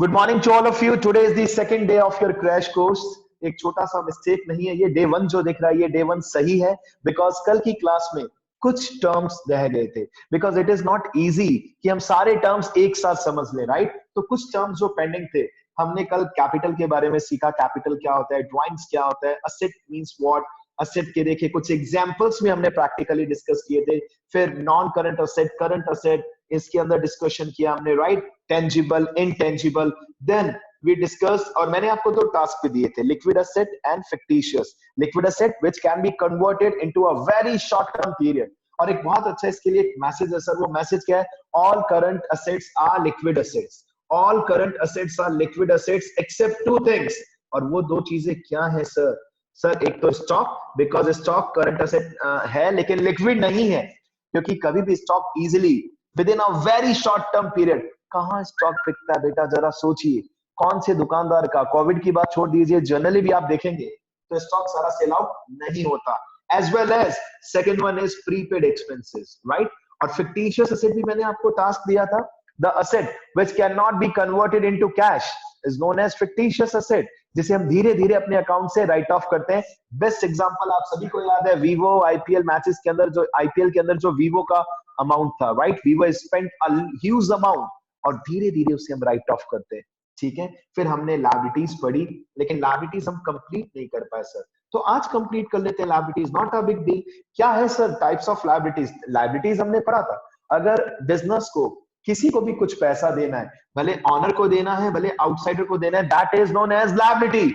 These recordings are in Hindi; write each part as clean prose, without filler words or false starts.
Good morning to all of you. Today is the second day of your crash course. एक छोटा सा मिस्टेक नहीं है, ये डे वन जो दिख रहा है ये डे वन सही है, बिकॉज कल की क्लास में कुछ टर्म्स रह गए थे। Because it is not easy कि हम सारे टर्म्स एक साथ समझ ले, राइट? तो कुछ टर्म्स जो पेंडिंग थे, हमने कल कैपिटल के बारे में सीखा, कैपिटल क्या होता है, ड्राइंग्स क्या होता है, असेट मींस व्हाट, असेट के देखे कुछ एग्जांपल्स भी हमने प्रैक्टिकली डिस्कस किए थे। फिर non current asset, current asset, इसके अंदर डिस्कशन किया हमने, right? Tangible, intangible, then we discussed, और मैंने आपको दो टास्क भी दिए थे, liquid asset and fictitious. Liquid asset which can be converted into a very short term period, और एक बहुत अच्छा इसके लिए एक मैसेज है सर। वो मैसेज क्या है? All current assets are liquid assets, all current assets are liquid assets except two things. और वो दो चीजें क्या है सर? सर एक तो stock, because stock current asset है लेकिन लिक्विड नहीं है, क्योंकि कभी भी stock easily with in a very short term period, कहां स्टॉक बिकता है बेटा? जरा सोचिए, कौन से दुकानदार का? कोविड की बात छोड़ दीजिए, जनरली भी आप देखेंगे तो स्टॉक सारा सेल आउट नहीं होता। As well as second one is prepaid expenses, right? और फिक्टिशियस एसेट भी मैंने आपको टास्क दिया था, the asset which can not be converted into cash is known as fictitious asset, जिसे हम धीरे धीरे अपने अकाउंट से राइट ऑफ करते हैं। बेस्ट एग्जांपल आप सभी को याद है, वीवो आईपीएल मैचेस के अंदर जो आईपीएल के अंदर जो वीवो का अमाउंट था, right? Vivo spent a huge amount और धीरे धीरे उसे हम राइट ऑफ करते हैं, ठीक है? फिर हमने लायबिलिटीज पढ़ी, लेकिन लायबिलिटीज हम कंप्लीट नहीं कर पाए सर, तो आज कंप्लीट कर लेते हैं liabilities, not a big deal. क्या है sir types of liabilities? Liabilities हमने पढ़ा था, अगर बिजनेस को किसी को भी कुछ पैसा देना है, भले ऑनर को देना है भले आउटसाइडर को देना है, that is known as liability,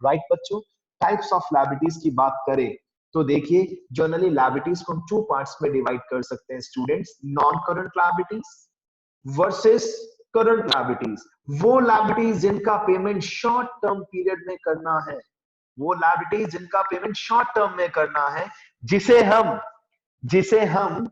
right बच्चों? टाइप्स ऑफ लायबिलिटीज की बात करें तो देखिए, जनरली लायबिलिटीज को हम टू पार्ट्स में डिवाइड कर सकते हैं students, non current liabilities versus current liabilities. वो लायबिलिटीज जिनका पेमेंट शॉर्ट टर्म पीरियड में करना है, वो लायबिलिटीज जिनका पेमेंट शॉर्ट टर्म में करना है, जिसे हम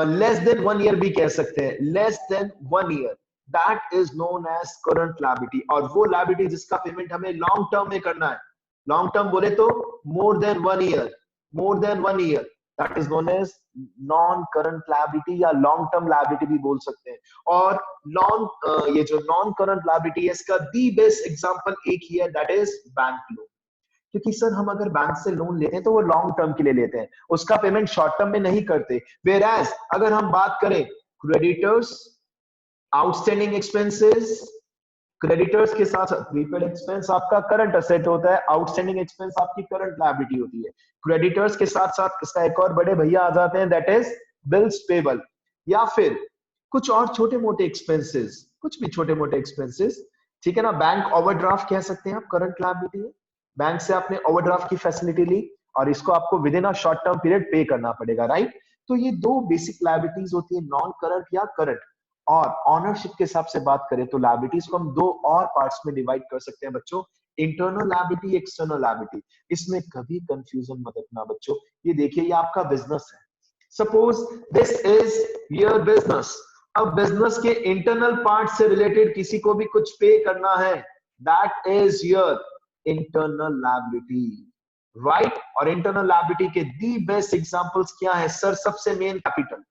लेस देन 1 ईयर भी कह सकते हैं, less than 1 year, that is known as current liability. और वो लायबिलिटी जिसका पेमेंट हमें लॉन्ग टर्म में करना है, लॉन्ग टर्म बोले तो more than 1 year, more than 1 year, that is known as non current liability या लॉन्ग टर्म लायबिलिटी भी बोल सकते हैं। और ये जो नॉन करंट लायबिलिटी है, इसका दी बेस्ट एग्जांपल एक ही है, दैट इज बैंक लोन। क्योंकि सर हम अगर बैंक से लोन लेते हैं तो वो लॉन्ग टर्म के लिए लेते हैं, उसका पेमेंट शॉर्ट टर्म में नहीं करते। वेयरएज अगर हम बात करें क्रेडिटर्स, आउटस्टैंडिंग एक्सपेंसेस, क्रेडिटर्स के साथ प्रीपेड एक्सपेंस आपका करंट असेट होता है, आउटस्टैंडिंग एक्सपेंस आपकी करंट लायबिलिटी होती है। क्रेडिटर्स के साथ साथ इसका एक और बड़े भैया आ जाते हैं, दैट इज बिल्स पेबल, या फिर कुछ और छोटे मोटे एक्सपेंसेस, कुछ भी छोटे मोटे एक्सपेंसेस, ठीक है ना? बैंक ओवरड्राफ्ट कह सकते हैं आप, करंट लायबिलिटी है। बैंक से आपने ओवरड्राफ्ट की फैसिलिटी ली और इसको आपको with in a short term period पे करना पड़ेगा, राइट? तो ये दो बेसिक लायबिलिटीज होती है, नॉन करंट या करंट। और ऑनरशिप के हिसाब से बात करें तो लायबिलिटीज को हम दो और पार्ट्स में डिवाइड कर सकते हैं बच्चों, इंटरनल लायबिलिटी, एक्सटर्नल लायबिलिटी। इसमें कभी कंफ्यूजन मत रखना बच्चों। ये देखिए, ये आपका बिजनेस है, suppose this is your business. अब बिजनेस के इंटरनल पार्ट से रिलेटेड किसी को भी कुछ पे करना है, that is your internal liability, right? और इंटरनल लायबिलिटी के दी बेस्ट एग्जांपल्स क्या है सर? सबसे मेन कैपिटल।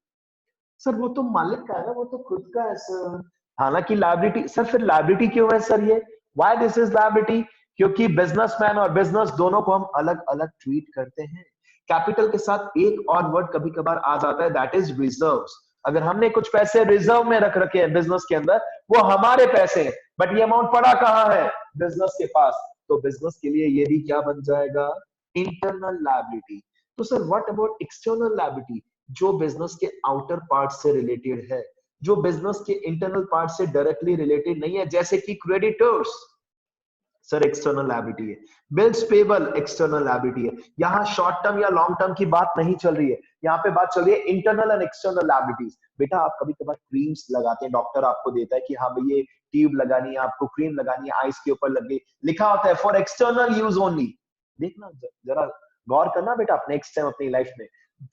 सर वो तो मालिक का है ना, वो तो खुद का है सर। हालांकि लायबिलिटी सर, फिर लायबिलिटी क्यों है सर? ये व्हाई दिस इज लायबिलिटी? क्योंकि बिजनेसमैन और बिजनेस दोनों को हम अलग अलग ट्रीट करते हैं। कैपिटल के साथ एक और वर्ड कभी कभार आ जाता है, दैट इज रिजर्व्स। अगर हमने कुछ पैसे रिजर्व में रख रखे हैं बिजनेस के अंदर, वो हमारे पैसे हैं, बट ये अमाउंट पड़ा कहां है? बिजनेस के पास। तो बिजनेस के लिए ये भी क्या बन जाएगा? Internal liability. तो sir what about external liability? जो बिजनेस के आउटर पार्ट से रिलेटेड है, जो बिजनेस के इंटरनल पार्ट से डायरेक्टली रिलेटेड नहीं है, जैसे कि क्रेडिटर्स, सर एक्सटर्नल लायबिलिटी है। बिल्स पेबल एक्सटर्नल लायबिलिटी है। यहाँ शॉर्ट टर्म या लॉन्ग टर्म की बात नहीं चल रही है, यहाँ पे बात चल रही है इंटरनल एंड एक्सटर्नल लायबिलिटीज। बेटा आप कभी कभार क्रीम्स लगाते हैं, डॉक्टर आपको देता है कि हाँ भाई ये ट्यूब लगानी है, आपको क्रीम लगानी है, आइस के ऊपर लगे, लिखा होता है फॉर एक्सटर्नल यूज ओनली। देखना जरा गौर करना बेटा अपने नेक्स्ट टाइम अपनी लाइफ में,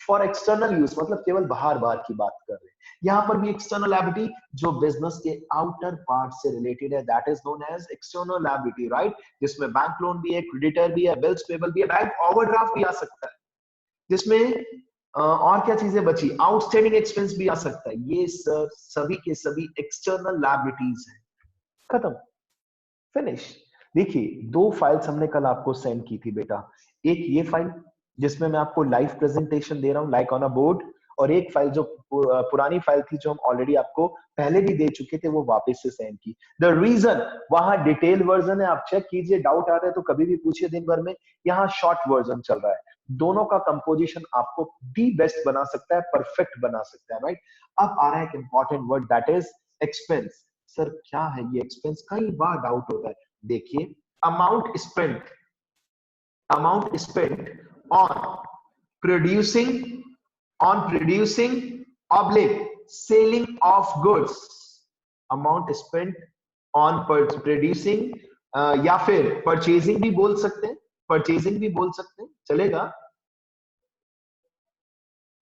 फॉर एक्सटर्नल यूज मतलब केवल बाहर बाहर की बात कर रहे हैं। यहाँ पर भी एक्सटर्नल लायबिलिटी जो बिजनेस के आउटर पार्ट से रिलेटेड है, that is known as external liability, right? जिसमें बैंक लोन भी है, क्रेडिटर भी है, बिल्स पेबल भी है, बैंक ओवरड्राफ्ट भी आ सकता है, जिसमें और क्या चीजें बची? आउटस्टैंडिंग एक्सपेंस भी आ सकता है। ये सभी के सभी एक्सटर्नल लायबिलिटीज हैं। खत्म, फिनिश। देखिए, दो फाइल्स हमने कल आपको सेंड की थी बेटा, एक ये फाइल जिसमें मैं आपको लाइव प्रेजेंटेशन दे रहा हूं लाइक ऑन अ बोर्ड, और एक फाइल जो पुरानी फाइल थी जो हम ऑलरेडी आपको पहले भी दे चुके थे, वो वापस से सेंड की। द रीजन, वहां डिटेल वर्जन है, आप चेक कीजिए, डाउट आ रहा है तो कभी भी पूछिए दिन भर में। यहाँ शॉर्ट वर्जन चल रहा है। दोनों का कंपोजिशन आपको दी बेस्ट बना सकता है, परफेक्ट बना सकता है, राइट। अब आ रहा है एक important word, that is expense. Sir क्या है ये एक्सपेंस, कई बार डाउट होता है। देखिए, amount spent, amount spent on producing, on producing oblique selling of goods, amount spent on producing, या फिर परचेजिंग भी बोल सकते हैं, परचेजिंग भी बोल सकते हैं, चलेगा।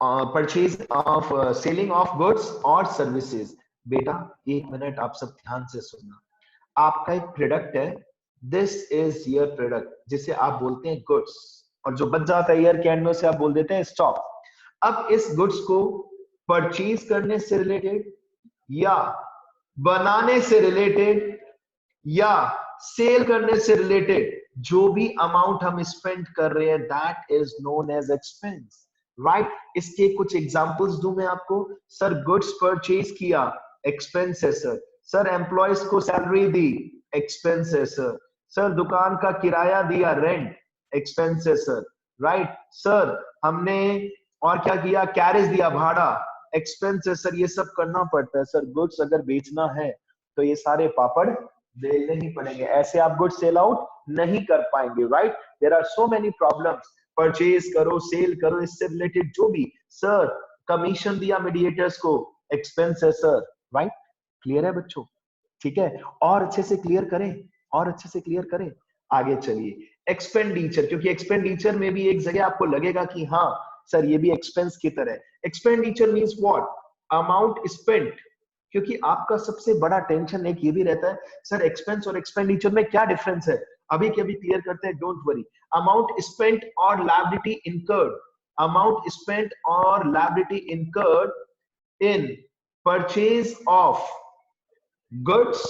Purchase of selling of goods और सर्विसेज। बेटा एक मिनट आप सब ध्यान से सुनना, आपका एक प्रोडक्ट है, दिस इज योर प्रोडक्ट, जिसे आप बोलते हैं गुड्स, और जो बच जाता है ईयर के एंड में उसे आप बोल देते हैं स्टॉक। अब इस गुड्स को परचेज करने से रिलेटेड, या बनाने से रिलेटेड, या सेल करने से रिलेटेड, जो भी अमाउंट हम स्पेंड कर रहे हैं, that is known as expense, right. इसके कुछ एग्जांपल्स दूं मैं आपको। सर गुड्स परचेज किया, एक्सपेंस है सर। सर एम्प्लॉयज को सैलरी दी, एक्सपेंस है सर। सर दुकान का किराया दिया, रेंट, एक्सपेंस है सर, राइट। सर हमने और क्या किया, कैरेज दिया, भाड़ा, एक्सपेंस है सर। ये सब करना पड़ता है सर, गुड्स अगर बेचना है तो ये सारे पापड़ बेलने ही पड़ेंगे, ऐसे आप गुड्स सेल आउट नहीं कर पाएंगे, right. There are so many problems, purchase करो, सेल करो, इससे रिलेटेड जो भी। सर कमीशन दिया मीडिएटर्स को, एक्सपेंस है सर, राइट। क्लियर है बच्चों, ठीक है। और अच्छे से क्लियर करें, और अच्छे से क्लियर करें, आगे चलिए। एक्सपेंडिचर, क्योंकि एक्सपेंडिचर में भी एक जगह आपको लगेगा कि हाँ सर ये भी एक्सपेंस की तरह। Expenditure means what, amount spent. क्योंकि आपका सबसे बड़ा टेंशन एक ये भी रहता है, सर एक्सपेंस और एक्सपेंडिचर में क्या डिफरेंस है, अभी के अभी क्लियर करते हैं, डोंट वरी। अमाउंट स्पेंट और लायबिलिटी इनकर्ड, अमाउंट स्पेंट और liability incurred in purchase of goods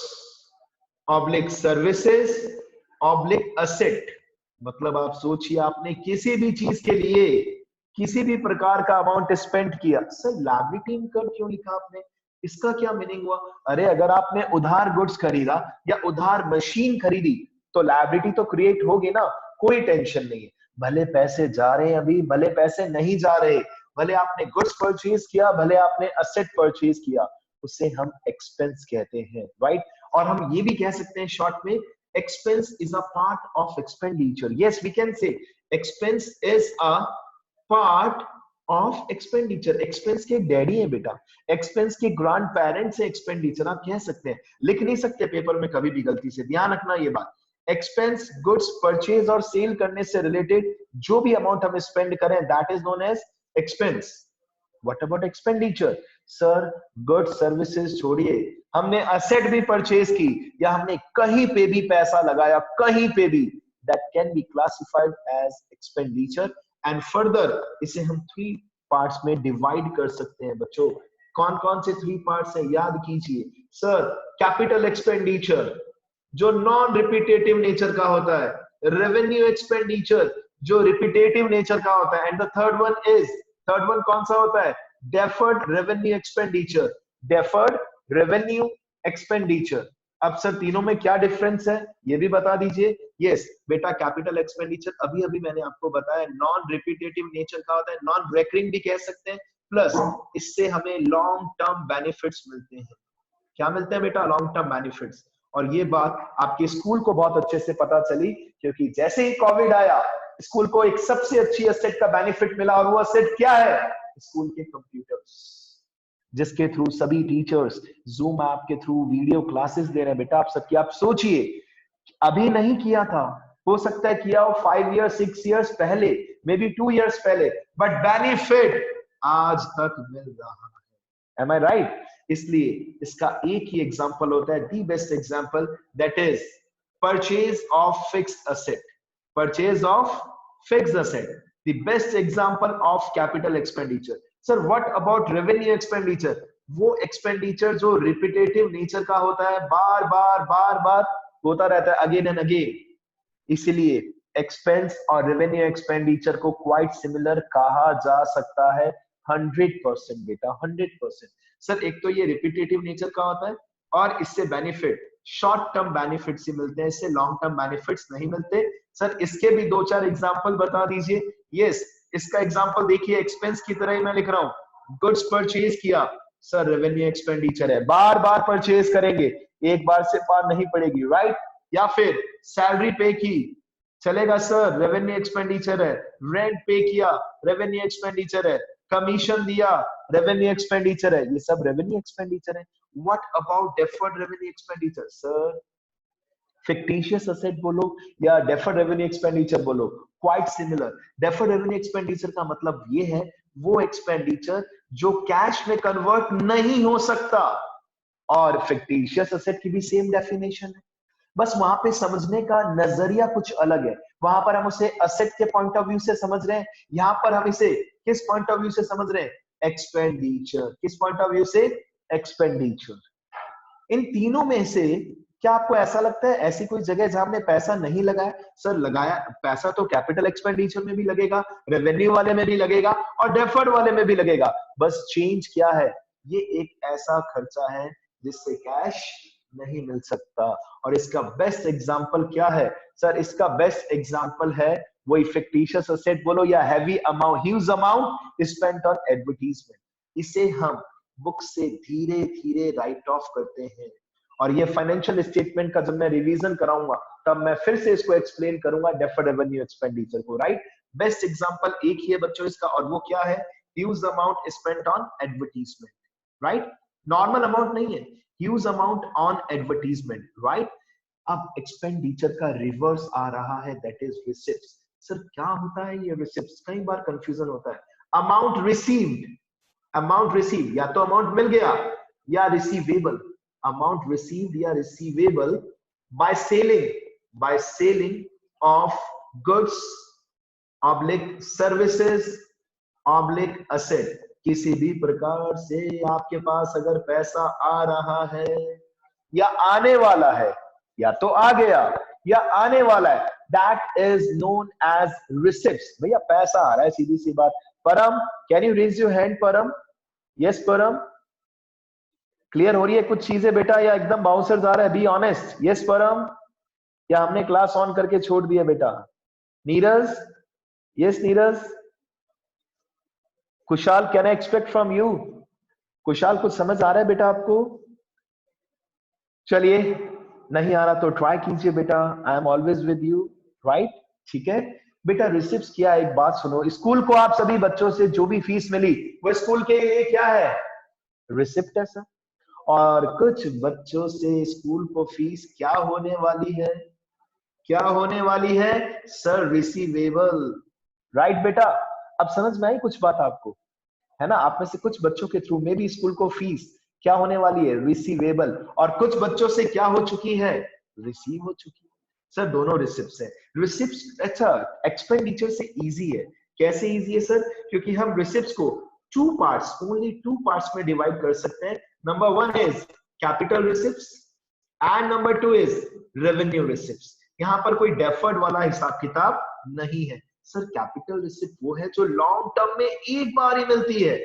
oblique services oblique asset. मतलब आप सोचिए, आपने किसी भी चीज के लिए किसी भी प्रकार का अमाउंट स्पेंड किया, सर लायबिलिटी इनकर्ड क्यों लिखा आपने, इसका क्या मीनिंग हुआ। अरे अगर आपने उधार गुड्स खरीदा या उधार मशीन खरीदी तो लायबिलिटी तो क्रिएट होगी ना, कोई टेंशन नहीं है। भले पैसे जा रहे हैं अभी, भले पैसे नहीं जा रहे, भले आपने गुड्स परचेज किया, भले आपने असेट परचेज किया, उसे हम एक्सपेंस कहते हैं, राइट। और हम ये भी कह सकते हैं शॉर्ट में, expense is a part of expenditure. Yes, we can say expense is a part of expenditure. expense के डैडी है बेटा, expense के ग्रैंड पेरेंट्स है expenditure, आप कह सकते हैं, लिख नहीं सकते पेपर में कभी भी गलती से, ध्यान रखना ये बात। एक्सपेंस गुड्स परचेज और सेल करने से रिलेटेड जो भी अमाउंट हम स्पेंड करें, that is known as expense. What about expenditure, sir goods services छोड़िए, हमने असेट भी परचेज की या हमने कहीं पे भी पैसा लगाया, कहीं पे भी, that can be classified as expenditure. And further इसे हम 3 पार्ट्स में डिवाइड कर सकते हैं बच्चों। कौन कौन से 3 पार्ट्स हैं, याद कीजिए। सर कैपिटल एक्सपेंडिचर जो नॉन रिपीटेटिव नेचर का होता है, रेवेन्यू एक्सपेंडिचर जो रिपीटेटिव नेचर का होता है, एंड द थर्ड वन कौन सा होता है, deferred revenue expenditure, deferred revenue expenditure. अब सर तीनों में क्या डिफरेंस है ये भी बता दीजिए। यस बेटा, कैपिटल एक्सपेंडिचर अभी अभी मैंने आपको बताया नॉन रिपीटेटिव नेचर का होता है, नॉन रेकरिंग भी कह सकते हैं, प्लस इससे हमें लॉन्ग टर्म बेनिफिट्स मिलते हैं। क्या मिलते हैं बेटा, लॉन्ग टर्म बेनिफिट्स। और ये बात आपके स्कूल को बहुत अच्छे से पता चली, क्योंकि जैसे ही कोविड आया स्कूल को एक सबसे अच्छी एसेट का बेनिफिट मिला, और वो एसेट क्या है, स्कूल के कंप्यूटर्स, जिसके थ्रू सभी टीचर्स जूम ऐप के थ्रू वीडियो क्लासेस दे रहे हैं। बेटा आप सबकी, आप सोचिए, अभी नहीं किया था, हो सकता है किया हो 5 इयर्स 6 इयर्स पहले, मे बी 2 इयर्स पहले, बट बेनिफिट आज तक मिल रहा है। एम आई राइट? इसलिए इसका एक ही एग्जांपल होता है, the best example, that is purchase of fixed asset, purchase of fixed asset, the best example of capital expenditure. Sir what about revenue expenditure, वो एक्सपेंडिचर जो रिपीटेटिव नेचर का होता है, बार बार होता रहता है अगेन एंड अगेन। इसीलिए एक्सपेंस और रेवेन्यू एक्सपेंडिचर को क्वाइट सिमिलर कहा जा सकता है। 100% बेटा, 100%। सर एक तो ये रिपीटेटिव नेचर का होता है और इससे बेनिफिट शॉर्ट टर्म बेनिफिट्स ही मिलते हैं, इससे लॉन्ग टर्म बेनिफिट्स नहीं मिलते। सर इसके भी 2-4 एग्जांपल बता दीजिए। यस, इसका एग्जांपल देखिए, एक्सपेंस की तरह ही मैं लिख रहा हूं। गुड्स परचेज किया, सर रेवेन्यू एक्सपेंडिचर है, बार बार परचेज करेंगे, एक बार से पार नहीं पड़ेगी, राइट। या फिर सैलरी पे की, चलेगा सर, रेवेन्यू एक्सपेंडिचर है। रेंट पे किया, रेवेन्यू एक्सपेंडिचर है। कमीशन दिया, रेवेन्यू एक्सपेंडिचर है। ये सब रेवेन्यू एक्सपेंडिचर है। What about deferred revenue expenditure? Sir fictitious asset बोलो या डेफर्ड रेवेन्यू एक्सपेंडिचर बोलो, quite similar. Deferred revenue expenditure का मतलब ये है वो एक्सपेंडिचर जो कैश में कन्वर्ट नहीं हो सकता, और फिक्टिशियस असेट की भी सेम डेफिनेशन है, बस वहां पे समझने का नजरिया कुछ अलग है। वहां पर हम उसे असेट के पॉइंट ऑफ व्यू से समझ रहे हैं, यहाँ पर हम इसे किस पॉइंट ऑफ व्यू से समझ रहे हैं? एक्सपेंडिचर। किस पॉइंट ऑफ व्यू से? एक्सपेंडिचर। इन तीनों में से क्या आपको ऐसा लगता है ऐसी कोई जगह जहां हमने पैसा नहीं लगाया? सर लगाया, पैसा तो कैपिटल एक्सपेंडिचर में भी लगेगा, रेवेन्यू वाले में भी लगेगा और डेफर्ड वाले में भी लगेगा। बस चेंज क्या है? ये एक ऐसा खर्चा है जिससे कैश नहीं मिल सकता। और इसका बेस्ट एग्जांपल क्या है? सर इसका बेस्ट एग्जांपल है वही फिक्टिशियस असेट बोलो या heavy amount, huge amount spent on advertisement. इसे हम बुक से धीरे धीरे राइट ऑफ करते हैं, और ये फाइनेंशियल स्टेटमेंट का जब मैं रिवीजन कराऊंगा तब मैं फिर से इसको एक्सप्लेन करूंगा डेफर्ड रेवेन्यू एक्सपेंडिचर को, राइट। बेस्ट एग्जांपल एक ही है बच्चों इसका, और वो क्या है? Huge amount spent on advertisement, right. Normal amount नहीं है, huge amount on advertisement, right. अब एक्सपेंडिचर का रिवर्स आ रहा है, दैट इज रिसिप्ट्स। सर क्या होता है ये रिसिप्ट्स? कई बार कंफ्यूजन होता है। अमाउंट रिसीव्ड, अमाउंट रिसीव, या तो अमाउंट मिल गया या रिसीवेबल। अमाउंट रिसीव्ड या receivable by selling of goods oblique services oblique asset. किसी भी प्रकार से आपके पास अगर पैसा आ रहा है या आने वाला है, या तो आ गया या आने वाला है, that is known as receipts. भैया पैसा आ रहा है, सीधी सी बात। Param, can you raise your hand? Param, yes Param. Clear हो रही है कुछ चीजें बेटा, या एकदम बाउंसर्स आ रहा है? Be honest. यस परम, या हमने क्लास ऑन करके छोड़ दिया बेटा? Neeraj, yes Neeraj. Kushal, can I expect from you? Kushal कुछ समझ आ रहा है बेटा आपको? चलिए, नहीं आ रहा तो ट्राई कीजिए बेटा, I am always with you, right. ठीक है बेटा, रिसिप्ट्स क्या है? एक बात सुनो, स्कूल को आप सभी बच्चों से जो भी फीस मिली वो स्कूल के लिए क्या है? रिसिप्ट है सर। और कुछ बच्चों से स्कूल को फीस क्या होने वाली है? क्या होने वाली है सर? रिसीवेबल, राइट बेटा। अब समझ में आई कुछ बात आपको, है ना? आप में से कुछ बच्चों के थ्रू में भी स्कूल को फीस क्या होने वाली है? रिसीवेबल। और कुछ बच्चों से क्या हो चुकी है? रिसीव हो चुकी है। सर दोनों रिसिप्ट्स है। रिसिप्ट्स अच्छा एक्सपेंडिचर से इजी है। कैसे इजी है सर? क्योंकि हम रिसिप्ट्स को ओनली टू पार्ट्स में डिवाइड कर सकते हैं। Number 1 is capital receipts and number 2 is revenue receipts. यहाँ पर कोई डेफर्ड वाला हिसाब किताब नहीं है। सर कैपिटल रिसिप्ट वो है जो लॉन्ग टर्म में एक बार ही मिलती है,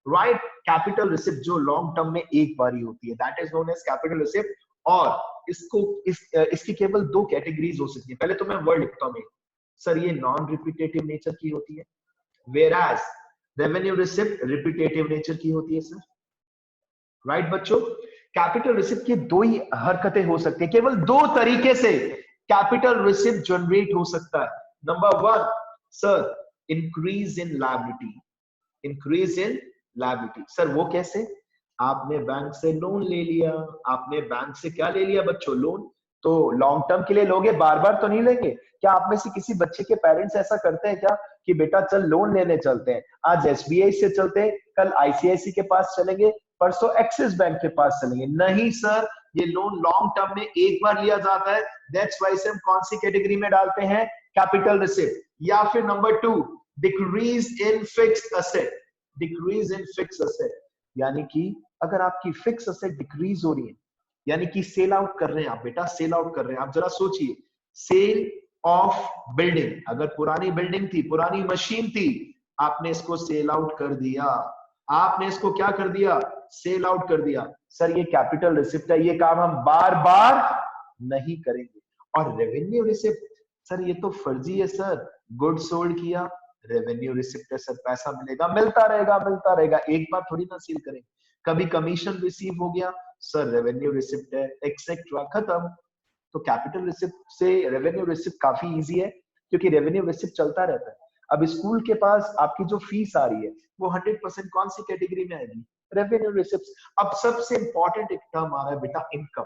राइट। कैपिटल रिसिप्ट जो लॉन्ग टर्म में एक बार ही होती है, that is known as capital receipt. और इसकी केवल 2 कैटेगरीज हो सकती है। पहले तो मैं वर्ड लिखता हूं, सर ये नॉन रिपीटेटिव नेचर की होती है, वेराज रेवेन्यू रिसिप्ट रिपीटेटिव नेचर की होती है सर, राइट बच्चों। कैपिटल रिसिप्ट की 2 ही हरकतें हो सकती है, केवल 2 तरीके से कैपिटल रिसिप्ट जनरेट हो सकता है। Number 1 sir, increase in liability, increase in liability. Sir वो कैसे? आपने बैंक से लोन ले लिया, आपने बैंक से क्या ले लिया बच्चों? लोन। तो लॉन्ग टर्म के लिए लोगे, बार बार तो नहीं लेंगे। क्या आप में से किसी बच्चे के पेरेंट्स ऐसा करते हैं क्या कि बेटा चल लोन लेने चलते हैं, आज एसबीआई से चलते हैं, कल आईसीआईसी के पास चलेंगे, परसों एक्सिस बैंक के पास चलेंगे? नहीं सर, ये लोन लॉन्ग टर्म में एक बार लिया जाता है। दैट्स व्हाई से हम कौन सी कैटेगरी में डालते हैं? Capital receipt. या फिर number 2, decrease in fixed asset, decrease in fixed asset, यानी कि अगर आपकी फिक्स असेट डिक्रीज हो रही है यानी कि सेल आउट कर रहे हैं आप बेटा, सेल आउट कर रहे हैं आप। जरा सोचिए, सेल ऑफ बिल्डिंग, अगर पुरानी बिल्डिंग थी, पुरानी मशीन थी, आपने इसको सेल आउट कर दिया, आपने इसको क्या कर दिया, सेल आउट कर दिया। सर ये कैपिटल रिसिप्ट है, ये काम हम बार बार नहीं करेंगे। और रेवेन्यू रिसिप्ट, सर ये तो फर्जी है सर, गुड सोल्ड किया, रेवेन्यू रिसिप्ट है सर, पैसा मिलेगा, मिलता रहेगा मिलता रहेगा, एक बार थोड़ी ना सील करेंगे। कभी कमीशन रिसीव हो गया, सर रेवेन्यू रिसिप्ट है, एक्सेट्रा, खत्म। तो कैपिटल रिसिप्ट से रेवेन्यू रिसिप्ट काफी इजी है, क्योंकि रेवेन्यू रिसिप्ट चलता रहता है। अब स्कूल के पास आपकी जो फीस आ रही है वो 100% कौन सी कैटेगरी में आएगी, रेवेन्यू रिसिप्ट। अब सबसे इंपॉर्टेंट एक टर्म आ रहा है बेटा, इनकम।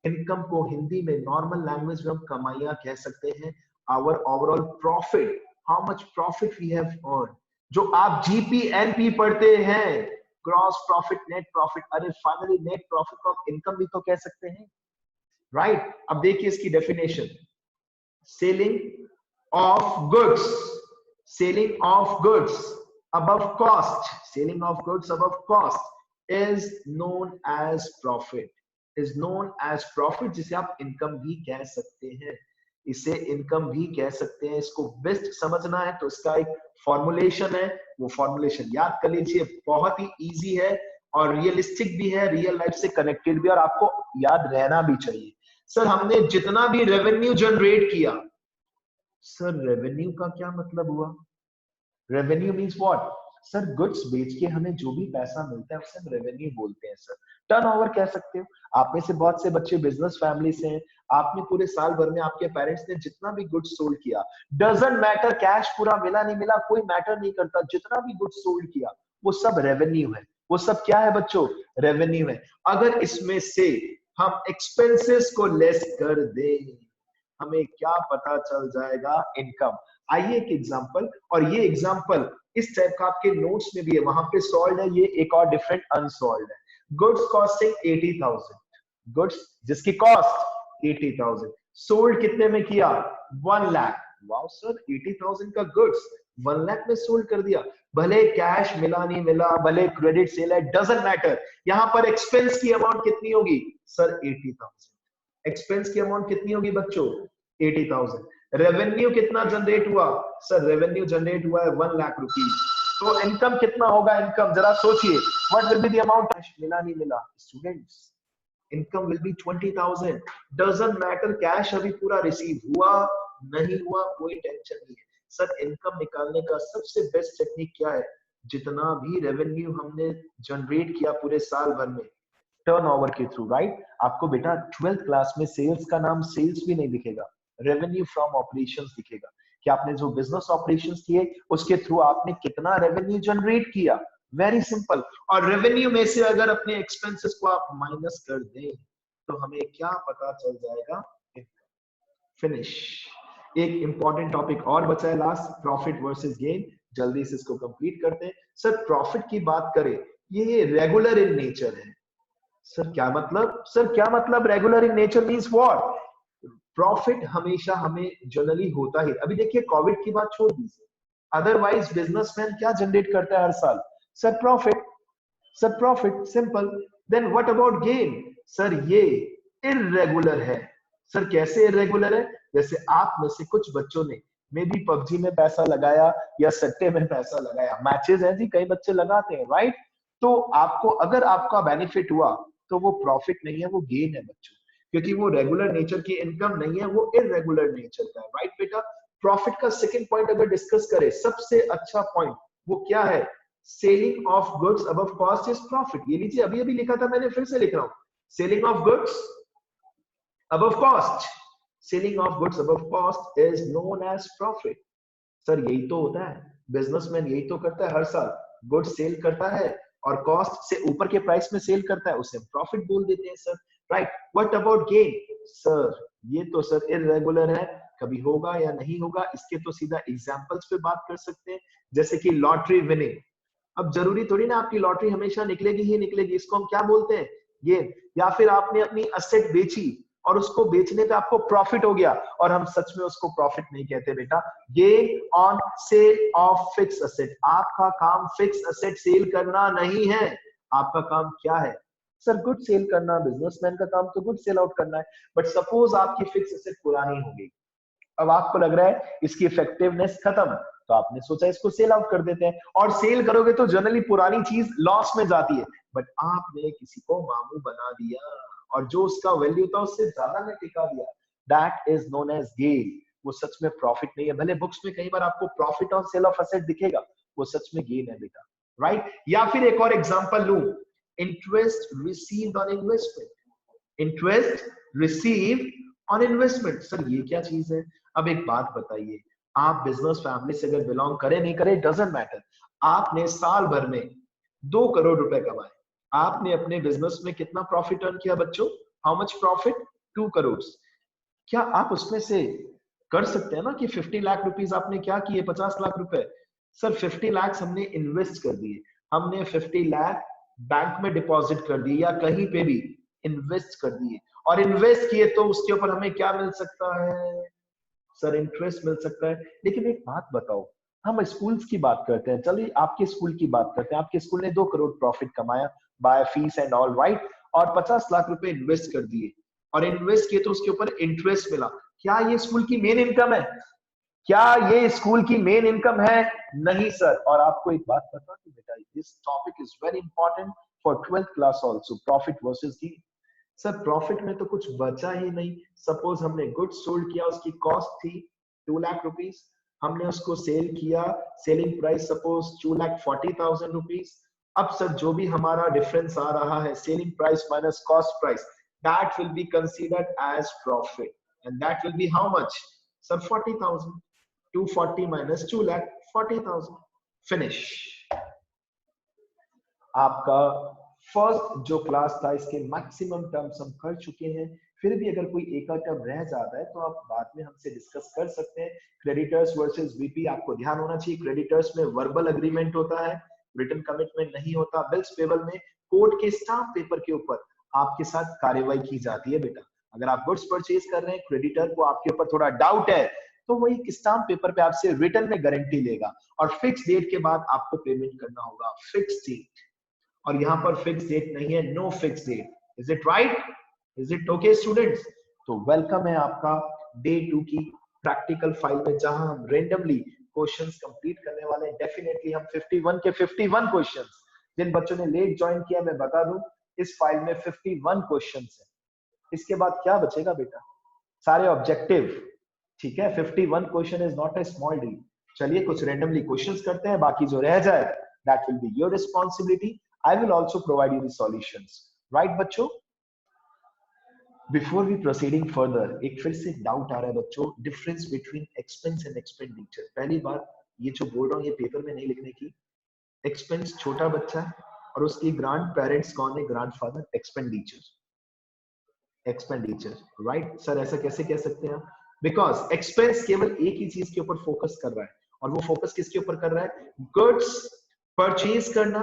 इनकम को हिंदी में नॉर्मल लैंग्वेज में हम कमाइयां कह सकते हैं, our overall profit, how much profit we have earn. जो आप जीपीएनपी पढ़ते हैं, ग्रॉस प्रॉफिट, नेट प्रॉफिट, अरे फाइनली नेट प्रॉफिट को आप इनकम भी तो कह सकते हैं, राइट। अब देखिए इसकी definition, selling of goods, selling of goods above cost, selling of goods above cost is known as profit, is known as profit, जिसे आप इनकम भी कह सकते हैं, इसे इनकम भी कह सकते हैं। इसको बेस्ट समझना है तो इसका एक फॉर्मुलेशन है, वो फॉर्मुलेशन याद कर लीजिए, बहुत ही इजी है और रियलिस्टिक भी है, रियल लाइफ से कनेक्टेड भी, और आपको याद रहना भी चाहिए। सर हमने जितना भी रेवेन्यू जनरेट किया, सर रेवेन्यू का क्या मतलब हुआ, revenue means what, sir goods बेच के हमें जो भी पैसा मिलता है उसे हम रेवेन्यू बोलते हैं सर, टर्नओवर कह सकते हो। आप में से बहुत से बच्चे बिजनेस फैमिली से हैं, आपने पूरे साल भर में आपके पेरेंट्स ने जितना भी गुड्स सोल्ड किया, डजंट मैटर कैश पूरा मिला नहीं मिला, कोई मैटर नहीं करता, जितना भी गुड्स सोल्ड किया वो सब रेवेन्यू है, वो सब क्या है बच्चों, रेवेन्यू है। अगर इसमें से हम एक्सपेंसेस को लेस कर दें, हमें क्या पता चल जाएगा, इनकम। आइए एक एग्जांपल, और ये एग्जांपल इस टाइप का आपके नोट्स में भी है, वहां पे सॉल्व है, ये एक और डिफरेंट अनसॉल्व है। गुड्स कॉस्टिंग 80,000, गुड्स जिसकी कॉस्ट 80,000, सोल्ड कितने में किया, 1 लाख। वाओ सर, 80,000 का गुड्स 1 लाख में सोल्ड कर दिया, भले कैश मिला नहीं मिला, भले क्रेडिट सेल है, डजंट मैटर। यहां पर एक्सपेंस की अमाउंट कितनी होगी सर, 80,000। एक्सपेंस की अमाउंट कितनी होगी बच्चों, 80,000। रेवेन्यू कितना जनरेट हुआ सर, रेवेन्यू जनरेट हुआ है 1 लाख रुपीज। तो इनकम कितना होगा, इनकम जरा सोचिए, what will be the amount, मिला नहीं मिला students, income will be 20,000। Doesn't matter cash अभी पूरा रिसीव हुआ नहीं हुआ, कोई टेंशन नहीं है। सर इनकम निकालने का सबसे बेस्ट टेक्निक क्या है, जितना भी रेवेन्यू हमने जनरेट किया पूरे साल भर में, टर्नओवर के थ्रू, राइट। आपको बेटा 12th क्लास में सेल्स का नाम सेल्स भी नहीं दिखेगा, रेवेन्यू फ्रॉम ऑपरेशंस दिखेगा, कि आपने जो बिजनेस ऑपरेशंस किए उसके थ्रू आपने कितना रेवेन्यू जनरेट किया, वेरी सिंपल। और रेवेन्यू में से अगर अपने एक्सपेंसेस को आप माइनस कर दें तो हमें क्या पता चल जाएगा, फिनिश। एक इंपॉर्टेंट टॉपिक और बचा है लास्ट, प्रॉफिट वर्सेस गेन, जल्दी से इसको कंप्लीट करते हैं। सर प्रॉफिट की बात करें, ये रेगुलर इन नेचर है। सर क्या मतलब, सर क्या मतलब regular in nature means what, profit हमेशा हमें जनरली होता ही। अभी देखिए कोविड की बात छोड़ दीजिए, अदरवाइज बिजनेसमैन क्या जनरेट करता है हर साल, sir profit, sir profit, simple. Then what about gain, sir ये इररेगुलर है। सर कैसे इररेगुलर है, जैसे आप में से कुछ बच्चों ने मे बी पबजी में पैसा लगाया या सट्टे में पैसा लगाया, मैचेस है जी, कई बच्चे लगाते हैं, राइट। तो आपको अगर आपका बेनिफिट हुआ तो वो प्रॉफिट नहीं है, वो गेन है बच्चों, क्योंकि वो रेगुलर नेचर की इनकम नहीं है, वो इररेगुलर नेचर का है, राइट बेटा। प्रॉफिट का सेकंड पॉइंट अगर डिस्कस करें, सबसे अच्छा पॉइंट वो क्या है, selling of goods above cost is profit. ये लीजिए, अभी अभी लिखा था मैंने, फिर से लिख रहा हूं, selling of goods above cost, selling of goods above cost is known as profit. Sir यही तो होता है, बिजनेसमैन यही तो करता है हर साल, गुड्स सेल करता है और कॉस्ट से ऊपर के प्राइस में सेल करता है, उसे प्रॉफिट बोल देते हैं sir, right. What about gain, sir ये तो सर इररेगुलर है, कभी होगा या नहीं होगा, इसके तो सीधा एग्जांपल्स पे बात कर सकते हैं, जैसे कि लॉटरी विनिंग। अब जरूरी थोड़ी ना आपकी लॉटरी हमेशा निकलेगी ही निकलेगी, इसको हम क्या बोलते हैं, गेन। या फिर आपने अपनी असेट बेची और उसको बेचने पे आपको प्रॉफिट हो गया, और हम सच में उसको प्रॉफिट नहीं कहते बेटा, gain on sale of fix asset. आपका काम फिक्स असेट सेल करना नहीं है, आपका काम क्या है, सर गुड सेल करना, बिजनेसमैन का काम तो गुड सेल आउट करना है। बट सपोज आपकी फिक्स एसेट पुरानी हो गई, अब आपको लग रहा है इसकी इफेक्टिवनेस खत्म, तो आपने सोचा इसको सेल आउट कर देते हैं, और सेल करोगे तो जनरली पुरानी चीज लॉस में जाती है, बट आपने किसी को मामू बना दिया और जो उसका वैल्यू था उससे ज्यादा में टिका दिया, that is known as gain. वो सच में प्रॉफिट नहीं है, भले बुक्स में कई बार आपको profit on sale of asset दिखेगा, वो सच में गेन है बेटा, राइट। या फिर एक और एग्जांपल लूं, interest received on investment, interest received on investment, sir ये क्या चीज है। अब एक बात बताइए, आप बिजनेस फैमिली से अगर बिलोंग करें नहीं करें डजंट मैटर, आपने साल भर में 2 करोड़ रुपए कमाए, आपने अपने बिजनेस में कितना प्रॉफिट अर्न किया बच्चों, हाउ मच प्रॉफिट, 2 करोड़। क्या आप उसमें से कर सकते हैं ना कि 50 लाख रुपीस आपने क्या किए, 50 लाख रुपए, सर 50 लाख हमने इन्वेस्ट कर दिए, हमने 50 लाख बैंक में डिपॉजिट कर दिए या कहीं पे भी इन्वेस्ट कर दिए, और इन्वेस्ट किए तो उसके ऊपर हमें क्या मिल सकता है, सर इंटरेस्ट मिल सकता है। लेकिन एक बात बताओ, हम स्कूल्स की बात करते हैं, चलिए आपके स्कूल की बात करते हैं, आपके स्कूल ने 2 करोड़ प्रॉफिट कमाया by fees and all right, और 50 लाख रुपए इन्वेस्ट कर दिए, और इन्वेस्ट किए तो उसके ऊपर इंटरेस्ट मिला, क्या ये स्कूल की मेन इनकम है, क्या ये स्कूल की मेन इनकम है, नहीं सर। और आपको एक बात बता दूं बेटा, this topic is very important for 12th class also, profit versus gain. Sir profit में तो कुछ बचा ही नहीं, सपोज हमने गुड्स सोल्ड किया, उसकी कॉस्ट थी 2 लाख रुपीस, हमने उसको सेल किया, सेलिंग प्राइस सपोज 2,40,000 रुपीस। अब सर जो भी हमारा डिफरेंस आ रहा है, selling price minus cost price, that will be considered as profit, and that will be how much, sir 40,000, 240 minus 2 lakh, 40,000, finish. आपका फर्स्ट जो क्लास था इसके मैक्सिमम टर्म्स हम कर चुके हैं, फिर भी अगर कोई एक टर्म रह जाता है तो आप बाद में हमसे डिस्कस कर सकते हैं। क्रेडिटर्स वर्सेस वीपी, आपको ध्यान होना चाहिए, क्रेडिटर्स में वर्बल एग्रीमेंट होता है, रिटन कमिटमेंट नहीं होता। बिल्स पेबल में कोर्ट के स्टाम्प पेपर के ऊपर आपके साथ कार्रवाई की जाती है बेटा। अगर आप गुड्स परचेज कर रहे हैं, क्रेडिटर को आपके ऊपर थोड़ा डाउट है, तो वही स्टाम्प पेपर पे आपसे रिटर्न में गारंटी लेगा, और फिक्स डेट के बाद आपको पेमेंट करना होगा, फिक्स डेट। और यहाँ पर फिक्स डेट नहीं है, no fix date. Is it right, is it okay students. तो वेलकम है आपका डे 2 की प्रैक्टिकल फाइल में, जहां हम रेंडमली क्वेश्चंस कंप्लीट करने वाले हैं। डेफिनेटली हम 51 के 51 क्वेश्चंस, जिन बच्चों ने लेट ज्वाइन किया मैं बता दूं, इस फाइल में 51 क्वेश्चंस है। इसके बाद क्या बचेगा बेटा, सारे ऑब्जेक्टिव, ठीक है। 51 question is not a small deal. चलिए कुछ रेंडमली क्वेश्चंस करते हैं, बाकी जो रह जाए that will be your responsibility, I will also provide you the solutions, right बच्चों। बिफोर वी प्रोसीडिंग फर्दर, एक फिर से डाउट आ रहा है बच्चों, difference between expense and expenditure. पहली बात, ये जो बोल रहा हूँ ये पेपर में नहीं लिखने की। एक्सपेंस छोटा बच्चा है और उसकी ग्रांड पेरेंट्स कौन है, grandfather. Expenditure, expenditure, right sir, ऐसा कैसे कह सकते हैं आप, बिकॉज एक्सपेंस केवल एक ही चीज के ऊपर फोकस कर रहा है, और वो फोकस किसके ऊपर कर रहा है, गुड्स परचेज करना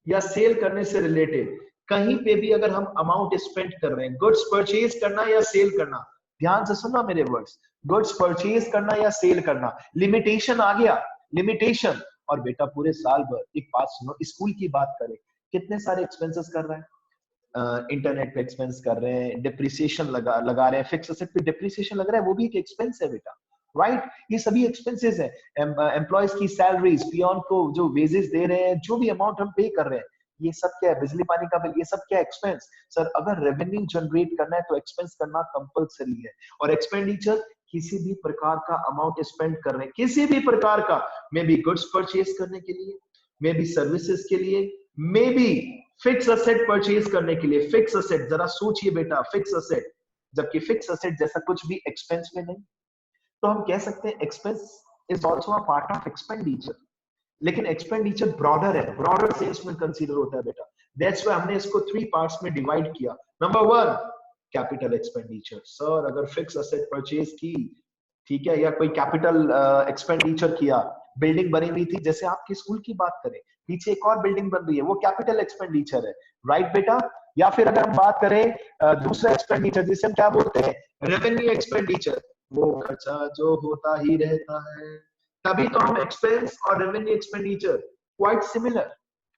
या सेल करने से रिलेटेड। कहीं पे भी अगर हम अमाउंट स्पेंड कर रहे हैं, गुड्स परचेज करना या सेल करना, ध्यान से सुनना मेरे वर्ड्स, गुड्स परचेज करना या सेल करना, लिमिटेशन आ गया, लिमिटेशन। और बेटा पूरे साल भर, एक बात सुनो, स्कूल की बात करें, कितने सारे एक्सपेंसेस कर रहा है, इंटरनेट पे एक्सपेंस कर रहे हैं, डिप्रिसिएशन लगा रहे हैं, फिक्स एसेट पे डिप्रिसिएशन लग रहा है, वो भी एक एक्सपेंस है बेटा, राइट। ये सभी एक्सपेंसेस है। एम्प्लॉयज की सैलरीज, पियोन को जो वेजेस दे रहे हैं, जो भी अमाउंट हम पे कर रहे हैं, ये सब क्या है, बिजली पानी का बिल, ये सब क्या एक्सपेंस। सर अगर रेवेन्यू जनरेट करना है तो एक्सपेंस करना कंपलसरी है। और एक्सपेंडिचर किसी भी प्रकार का अमाउंट स्पेंड कर रहे हैं, किसी भी प्रकार का, मे बी गुड्स परचेज करने के लिए, मे बी सर्विसेज के लिए, may be fix asset purchase करने के लिए। फिक्स असेट, जरा सोचिए बेटा, फिक्स असेट, जबकि फिक्स असेट जैसा कुछ भी एक्सपेंस में नहीं, तो हम कह सकते हैं expense is also a part of expenditure. लेकिन एक्सपेंडिचर ब्रॉडर है, ब्रॉडर से इसमें कंसीडर होता है बेटा। दैट्स व्हाई हमने इसको 3 पार्ट्स में डिवाइड किया। Number 1, capital expenditure. सर अगर फिक्स असेट परचेज की, ठीक है, या कोई कैपिटल एक्सपेंडिचर किया, बिल्डिंग बनी हुई थी, जैसे आपके स्कूल की बात करें, पीछे एक और बिल्डिंग बन रही है, वो कैपिटल एक्सपेंडिचर है, राइट बेटा। या फिर अगर हम बात करें दूसरा एक्सपेंडिचर, जिसे हम क्या बोलते हैं, रेवेन्यू एक्सपेंडिचर, वो खर्चा जो होता ही रहता है। तभी तो हम एक्सपेंस और revenue expenditure quite similar,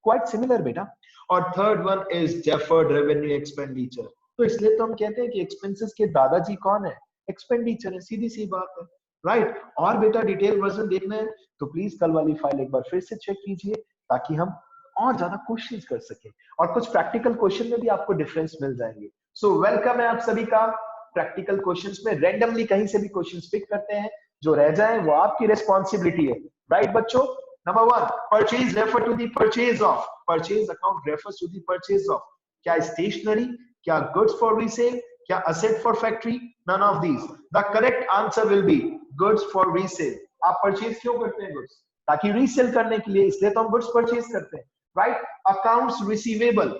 quite similar बेटा। और third one is deferred revenue expenditure. तो इसलिए तो हम कहते हैं कि एक्सपेंसेस के दादाजी कौन है? एक्सपेंडिचर है, सीधी सी बात है, राइट। और बेटा डिटेल वर्जन देखना है तो प्लीज कल वाली फाइल एक बार फिर से चेक कीजिए ताकि हम और ज्यादा क्वेश्चंस कर सके और कुछ प्रैक्टिकल क्वेश्चन में भी आपको डिफरेंस मिल जाएंगे। सो वेलकम है आप सभी का प्रैक्टिकल क्वेश्चंस में। रैंडमली कहीं से भी क्वेश्चंस पिक करते हैं, जो रह जाए वो आपकी रिस्पॉन्सिबिलिटी है, राइट बच्चों। Number 1, purchase refer to the purchase of, purchase account refers to the purchase of. क्या स्टेशनरी, क्या गुड्स फॉर रीसेल, क्या asset for factory? None of these. The correct answer will be goods for resale. आप परचेज क्यों करते हैं गुड्स? ताकि रीसेल करने के लिए, इसलिए तो हम गुड्स परचेज करते हैं, right. Accounts receivable,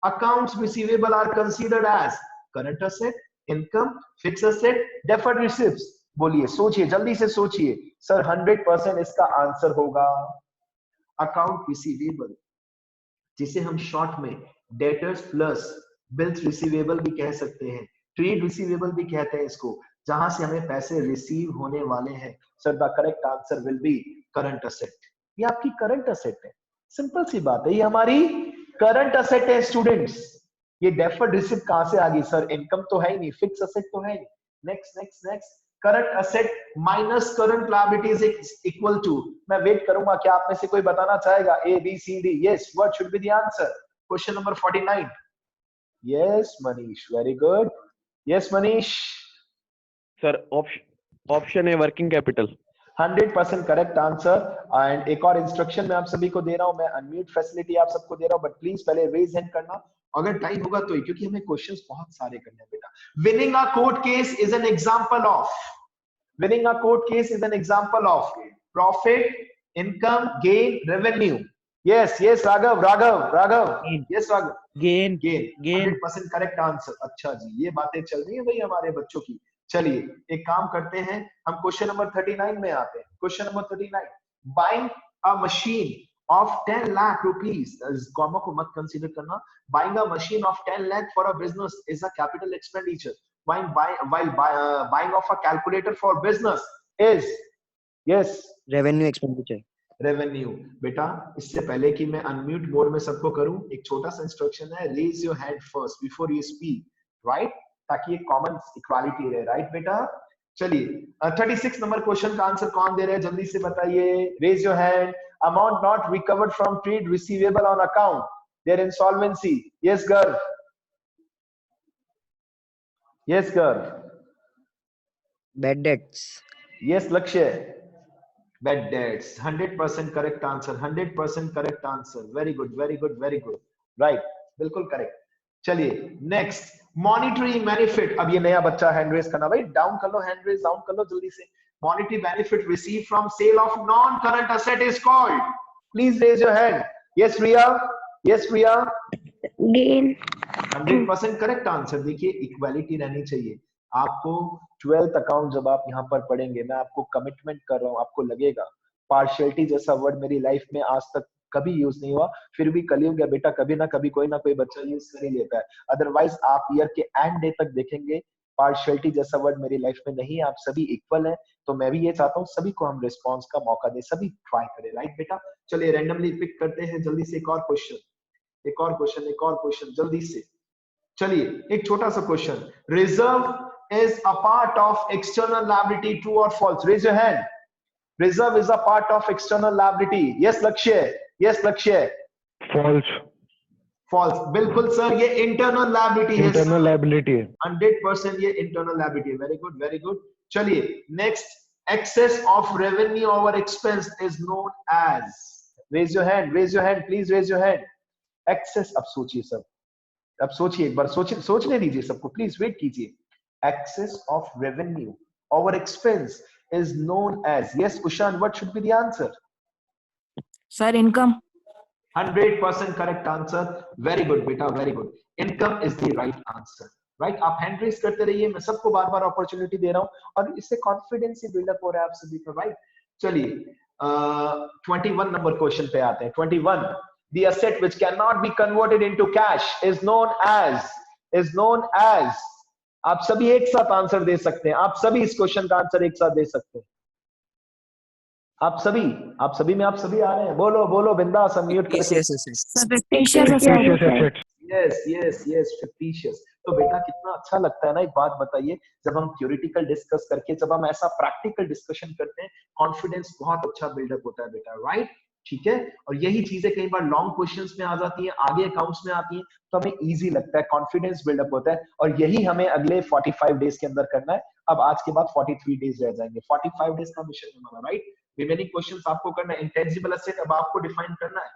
accounts receivable are considered as current asset, income, fixed asset, deferred receipts। बोलिए, सोचिए, जल्दी से सोचिए सर। 100% इसका आंसर होगा अकाउंट रिसीवेबल, जिसे हम शॉर्ट में डेटर्स प्लस बिल्स रिसीवेबल भी कह सकते हैं, ट्रेड रिसीवेबल भी कहते हैं इसको, जहां से हमें पैसे रिसीव होने वाले हैं। Sir the correct answer will B current asset. ये आपकी करंट असेट है, सिंपल सी बात है, ये हमारी करंट असेट है स्टूडेंट्स। ये डेफर्ड रिसिप्ट कहां से आ गई सर? इनकम तो है ही नहीं, फिक्स असेट तो है ही। Next next next, current asset minus current liabilities equal to. मैं वेट करूंगा, क्या आप में से कोई बताना चाहेगा? A B C D. Yes, what should be the answer? Question number 49। Yes Manish, very good. Yes Manish. Sir option है working capital. 100% correct answer. And एक और इंस्ट्रक्शन मैं आप सभी को दे रहा हूं, मैं अनम्यूट फैसिलिटी आप सबको दे रहा हूं, बट प्लीज पहले रेज हैंड करना अगर टाइम होगा तो ही, क्योंकि हमें क्वेश्चंस बहुत सारे करने हैं बेटा। Winning a court case is an example of, winning a court case is an example of profit, income, gain, revenue. Yes yes Raghav, yes Raghav, gain. 100% correct answer. अच्छा जी, ये बातें चल रही है भाई हमारे बच्चों की। चलिए एक काम करते हैं, हम क्वेश्चन नंबर 39 में आते हैं। Question number 39, buying a machine of 10 lakh rupees, comma को मत कंसीडर करना। Buying a machine of 10 lakh for a business is a capital expenditure, while buying of a calculator for business is, yes, revenue expenditure. Revenue. बेटा इससे पहले कि मैं अनम्यूट मोड में सबको करूं, एक छोटा सा इंस्ट्रक्शन है, raise your hand first before you speak, right, ताकि एक कॉमन इक्वालिटी रहे, राइट बेटा। चलिए 36 नंबर क्वेश्चन का आंसर कौन दे रहे हैं, जल्दी से बताइए, raise your hand. Amount not recovered from trade receivable on account their insolvency. Yes Garv, yes Garv. Bad debts. Yes Lakshya, bad debts। 100% correct answer, 100% correct answer। very good, very good, very good, right, बिल्कुल करेक्ट। चलिए नेक्स्ट, मॉनिटरी बेनिफिट। अब ये नया बच्चा हैंड रेज करना, भाई डाउन कर लो, हैंड रेज डाउन कर लो जल्दी से। Monetary benefit receive from sale of non current asset is called, please raise your hand. Yes Priya, yes Priya. Gain. 100% correct answer. देखिए इक्वालिटी रहनी चाहिए। आपको 12th अकाउंट जब आप यहाँ पर पढ़ेंगे, मैं आपको कमिटमेंट कर रहा हूँ, आपको लगेगा पार्शियलिटी जैसा वर्ड मेरी लाइफ में आज तक कभी यूज नहीं हुआ, फिर भी कलयुग है बेटा, कभी ना कभी कोई ना कोई बच्चा यूज कर ही लेता है। अदरवाइज आप ईयर के एंड डे तक देखेंगे पार्शियलिटी जैसा वर्ड मेरी लाइफ में नहीं है, आप सभी इक्वल हैं। तो मैं भी ये चाहता हूँ सभी को हम रिस्पॉन्स का मौका दें, सभी ट्राई करें, राइट बेटा। चलिए रैंडमली पिक करते हैं जल्दी से एक और क्वेश्चन, एक और क्वेश्चन, एक और क्वेश्चन जल्दी से। चलिए एक छोटा सा question, reserve is a part of external liability, true or false? Raise your hand. Reserve is a part of external liability. Yes Lakshya, yes Lakshya। False. False, बिल्कुल सर, ये internal liability है, इंटरनल लायबिलिटी है। 100% ये internal liability है। very good, very good। चलिए next, excess of revenue over expense is known as, raise your hand, raise your hand, please raise your hand। excess, अब सोचिए सब, अब सोचिए एक बार, सोचने दीजिए सबको, प्लीज वेट कीजिए। excess of revenue over expense is known as, yes Ushan, what should be the answer? Sir, income। 100% correct answer, very good beta, very good। income is the right answer, right। आप हैंड रेज करते रहिए, मैं सबको बार बार अपॉर्चुनिटी दे रहा हूं और इससे कॉन्फिडेंस ही बिल्डअप हो रहा है आप सभी का, राइट। चलिए 21 नंबर क्वेश्चन पे आते हैं। 21, the asset which cannot be converted into cash is known as, आप सभी एक साथ आंसर दे सकते हैं, आप सभी इस क्वेश्चन का आंसर एक साथ दे सकते हैं। आप सभी में आप सभी आ रहे हैं, बोलो बोलो बिंदास, म्यूट करके। Fictitious assets. Sir, fictitious Fictitious assets. assets. Yes yes yes, fictitious. तो बेटा कितना अच्छा लगता है ना, एक बात बताइए, जब हम थ्योरेटिकल डिस्कस करके जब हम ऐसा प्रैक्टिकल डिस्कशन करते हैं, कॉन्फिडेंस बहुत अच्छा बिल्डअप होता है बेटा, राइट? ठीक है, और यही चीजें कई बार लॉन्ग क्वेश्चंस में आ जाती हैं, आगे अकाउंट्स में आती हैं, तो हमें इजी लगता है, कॉन्फिडेंस बिल्डअप होता है, और यही हमें अगले 45 डेज के अंदर करना है। अब आज के बाद 43 डेज रह जाएंगे, 45 डेज का मिशन है हमारा, राइट? रिमेनिंग क्वेश्चंस आपको करना है, इंटेंजिबल एसेट अब आपको डिफाइन करना है,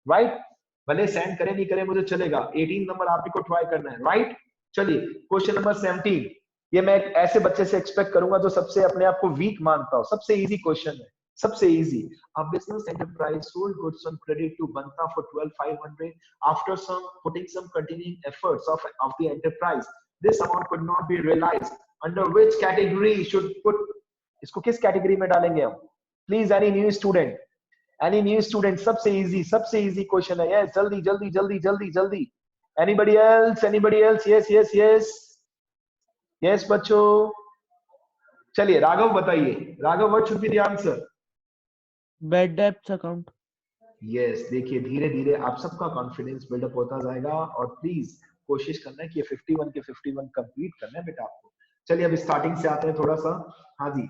राइट? भले सेंड करे नहीं करे मुझे चलेगा, 18 नंबर आप ही को ट्राई करना है, राइट? चलिए क्वेश्चन नंबर 17, ये मैं एक ऐसे बच्चे से एक्सपेक्ट करूंगा जो सबसे अपने आप को वीक मानता हो, सबसे इजी क्वेश्चन है, सबसे easy. A business enterprise sold goods on credit to Banta for 12,500 after putting some continuing efforts of the enterprise. This amount could not be realized. Under which category should put, इसको किस कैटेगरी में डालेंगे हम? Please any new student, सबसे इजी क्वेश्चन है, यस, जल्दी जल्दी जल्दी जल्दी जल्दी। Anybody else? Yes yes yes yes बच्चों, चलिए राघव बताइए, Raghav what should be the answer? Bad debts account. Yes, देखिए धीरे धीरे आप सबका कॉन्फिडेंस बिल्डअप होता जाएगा, और प्लीज कोशिश करना है कि 51 के 51 कंप्लीट करना है बेटा आपको। चलिए अब स्टार्टिंग से आते हैं थोड़ा सा। हाँ जी,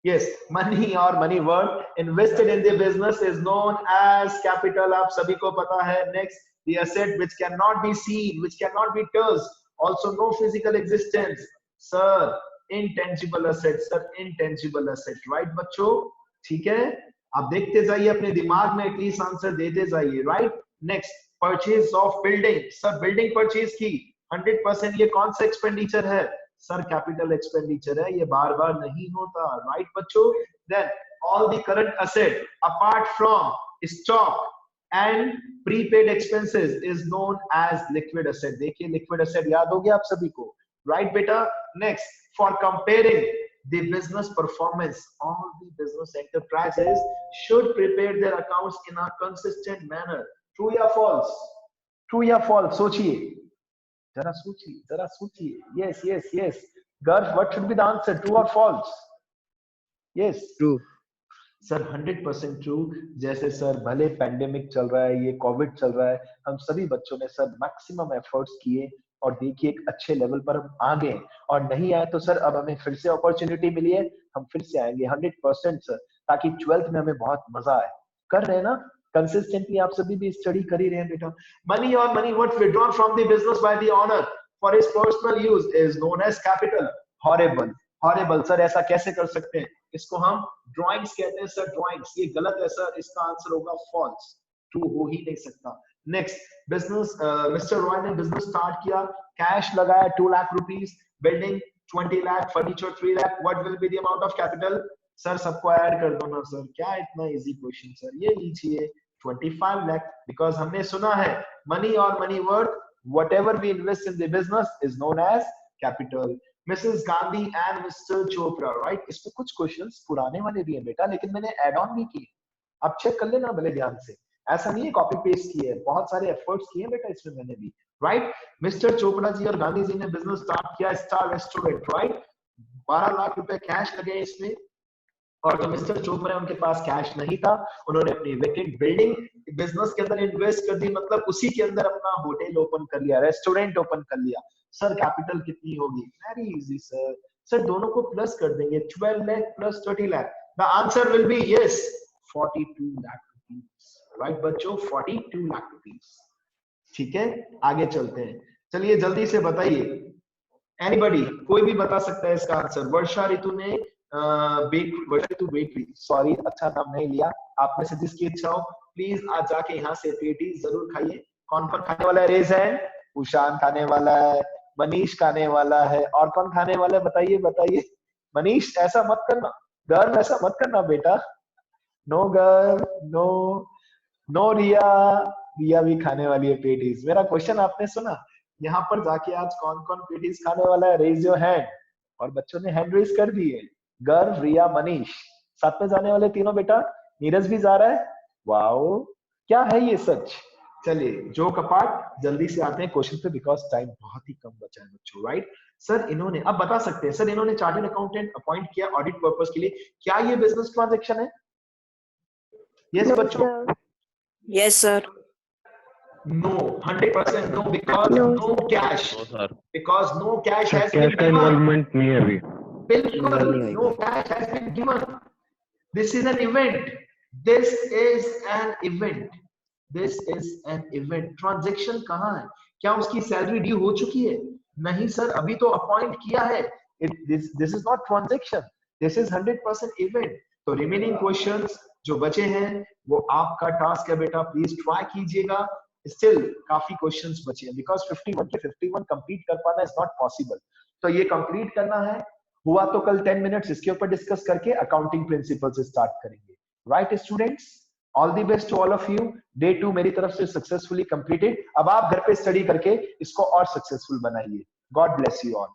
यस, मनी और money worth invested in the business is known as capital, आप सभी को पता है। Next, the asset which can not be seen, which can not be touched, also no physical existence, sir intangible asset, sir intangible asset, right बच्चों? ठीक है, आप देखते जाइए, अपने दिमाग में एटलीस्ट आंसर देते जाइए, right? Next, purchase of building, sir building purchase की 100%, ये कौन सा एक्सपेंडिचर है? सर कैपिटल एक्सपेंडिचर है, ये बार बार नहीं होता, राइट बच्चों? Then all the current asset apart from stock and prepaid expenses is known as liquid asset. देखिए लिक्विड एसेट याद हो गया आप सभी को, राइट बेटा? Next, for comparing the business performance, all the business enterprises should prepare their accounts in a consistent manner. True या false? True या false? सोचिए, जरा सोचिए, yes yes yes, Garv, what should be the answer, true or false? Yes, True. Sir 100% true. जैसे सर भले पैंडेमिक चल रहा है, ये कोविड चल रहा है, हम सभी बच्चों ने सर मैक्सिमम एफर्ट्स किए, और देखिए एक अच्छे लेवल पर हम आ गए, और नहीं आए तो सर अब हमें फिर से अपॉर्चुनिटी मिली है, हम फिर से आएंगे 100% सर, ताकि 12th में हमें बहुत मजा आए। कर रहे हैं ना कंसिस्टेंटली, आप सभी भी स्टडी कर ही रहे हैं बेटा। मनी और money worth withdrawn from the business by the owner for his personal use is known as capital. Horrible, horrible sir, ऐसा कैसे कर सकते हैं? इसको हम ड्राइंग्स कहते हैं सर, ड्राइंग्स, ये गलत है सर, इसका आंसर होगा फॉल्स, ट्रू हो ही नहीं सकता। नेक्स्ट, बिजनेस, मिस्टर रॉय ने बिजनेस स्टार्ट किया, कैश लगाया 2 lakh rupees, building 20 lakh, furniture 3 lakh, what will be the amount of capital? Sir सबको ऐड कर दो ना सर, क्या इतना इजी क्वेश्चन सर, ये लीजिए 25 लाख, बिकॉज हमने सुना है मनी और money worth whatever we invest in the business is known as capital. Mrs. Gandhi and Mr. Chopra, right? इसमें कुछ क्वेश्चंस पुराने वाले भी हैं बेटा, लेकिन मैंने ऐड ऑन भी किए, आप चेक कर लेना भले ध्यान से, ऐसा नहीं है कॉपी पेस्ट किए, बहुत सारे एफर्ट्स किए बेटा इसमें मैंने भी, राइट? मिस्टर चोपड़ा जी और गांधी जी ने बिजनेस स्टार्ट किया स्टार रेस्टोरेंट, राइट? 12 लाख रुपए कैश लगे इसमें, और जो मिस्टर चोपड़ा उनके पास कैश नहीं था, उन्होंने अपनी वेकेंट बिल्डिंग बिजनेस के अंदर इन्वेस्ट कर दी, मतलब उसी के अंदर अपना होटल ओपन कर लिया, रेस्टोरेंट ओपन कर लिया। सर कैपिटल कितनी होगी? वेरी इजी सर, सर दोनों को प्लस कर देंगे, 12 lakh plus 30 lakh, the answer will B yes 42 lakh rupees, right बच्चों? 42 लाख रुपीस। ठीक है, आगे चलते हैं, चलिए जल्दी से बताइए, एनीबॉडी, कोई भी बता सकता है इसका आंसर? वर्षा ऋतु ने बेकरी, सॉरी अच्छा नाम नहीं लिया, आप में से जिसकी इच्छा हो प्लीज आज जाके यहाँ से पेटीज जरूर खाइए। कौन कौन खाने वाला है? Raise hand. उशान खाने वाला है, मनीष खाने वाला है, और कौन खाने वाला है? बताइए बताइए। मनीष ऐसा मत करना, गर्व ऐसा मत करना बेटा, नो गर्व, नो नो। रिया भी खाने वाली है पेटीज। मेरा क्वेश्चन आपने सुना? यहाँ पर जाके आज कौन कौन पेटीज खाने वाला है? रेज योर हैंड, और बच्चों ने हैंड रेज कर दिए। गर्व, रिया, मनीष साथ में जाने वाले तीनों बेटा। नीरज भी जा रहा है, वाओ क्या है ये सच। चलिए जो कपाट, जल्दी से आते हैं क्वेश्चन पे, बिकॉज टाइम बहुत ही कम बचा है बच्चों, राइट? सर इन्होंने, अब बता सकते हैं सर, इन्होंने चार्टर्ड अकाउंटेंट अपॉइंट किया ऑडिट पर्पस के लिए, क्या ये बिजनेस ट्रांजैक्शन है? यस बच्चों, Yes, sir. No, 100% no, because No. No cash, no sir, because no cash has cash been का गिवन, इन्वॉल्वमेंट नहीं है अभी। बिल्कुल, नहीं होगी। No cash has been given, this is an event, this is an event, this is an event. Transaction कहाँ है? क्या उसकी सैलरी ड्यू हो चुकी है? नहीं सर, अभी तो अपॉइंट किया है। This is not transaction, this is 100% event. तो रिमेनिंग क्वेश्चंस जो बचे हैं वो आपका टास्क है बेटा, प्लीज ट्राई कीजिएगा। स्टिल काफी क्वेश्चंस बचे हैं, बिकॉज 51 के 51 कंप्लीट कर पाना इज नॉट पॉसिबल। तो ये कंप्लीट करना है, हुआ तो कल 10 मिनट्स इसके ऊपर डिस्कस करके अकाउंटिंग प्रिंसिपल से स्टार्ट करेंगे। Right students, all the best to all of you. Day 2 मेरी तरफ से सक्सेसफुली कंप्लीटेड। अब आप घर पे स्टडी करके इसको और सक्सेसफुल बनाइए। God bless you all.